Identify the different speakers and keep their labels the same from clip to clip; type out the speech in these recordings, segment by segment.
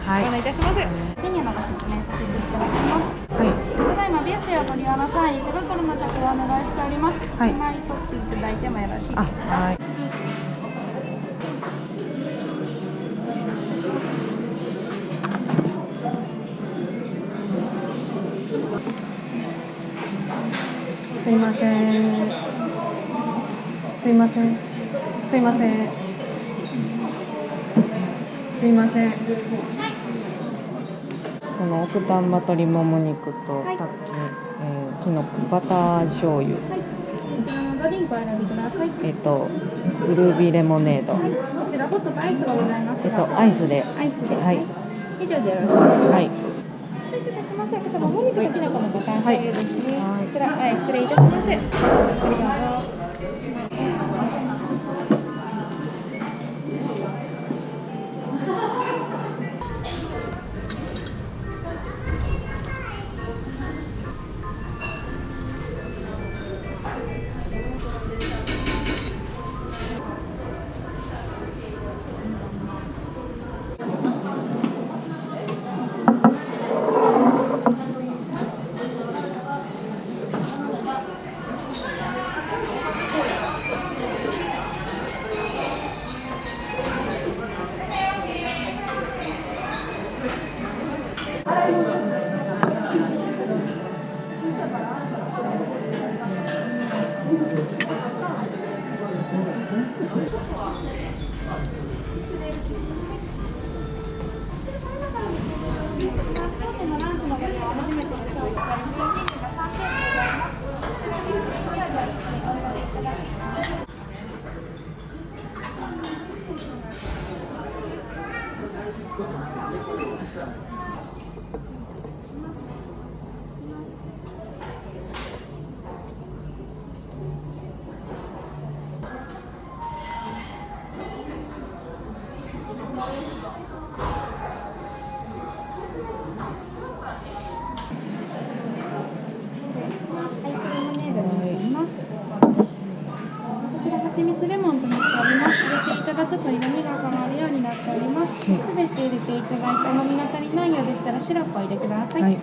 Speaker 1: はい。
Speaker 2: ご案内いたします。メニューのご説明させていただきます。はい。ただいまビュッフェをご利用の際に手袋の着用をお願いしております。はい。前取っていただいてもよろしいですか。はい。すいません。すいません。すいません。すいません。この奥丹波鶏もも肉とタッキ、きのこバター醤油。はい。こちらのドリンクを選びください。ブルービーレモネード。はい。こちらホットとアイスがございますが。アイスで。アイスで。はい。以上でよろしいですか。はい。失礼いたします。こちらもも肉ときのこのバター醤油ですね。こちら、失礼いたします。ありがとう。蜂蜜レモンとなっております。入れていただくと色味が変わるようになっております。すべて入れていただいて甘みが足りないようでしたらシロップを入れてください。はい。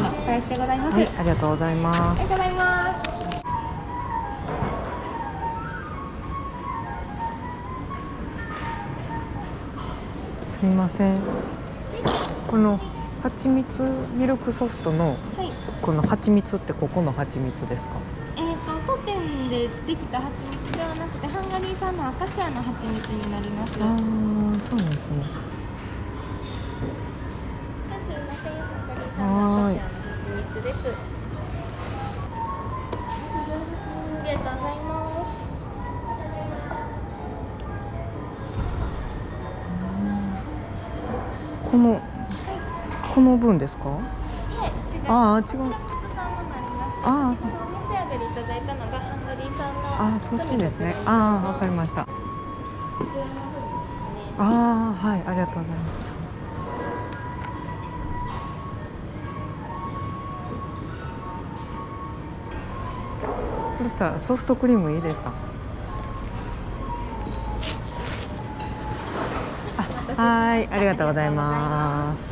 Speaker 2: お返しでございます。はい、ありがとうございます。ありがとうございます。すいません。この蜂蜜ミルクソフトの、はい、この蜂蜜ってここの蜂蜜ですか？当店でできた蜂蜜ではなくてハンガリー産のアカシアの蜂蜜になります。ああ、そうなんですね。はい。です。ありがとうございます。この分ですか？いえ、違う。ああ、違う。ああ、そう。お召し上がりいただいたのがハンガリー産の。あ、そっちですね。ああ、わかりました。ああ、はい、ありがとうございます。そしたらソフトクリームいいですか？はい、ありがとうございます。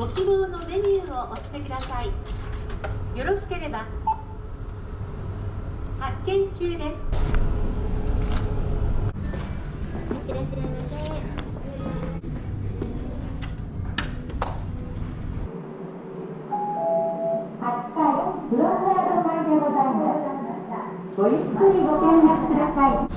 Speaker 1: ご希望のメニューを押してください。よろしければ発見中です。いってらっしゃいませ。8階フロントヤード前でございます。ごゆっくりご見学ください。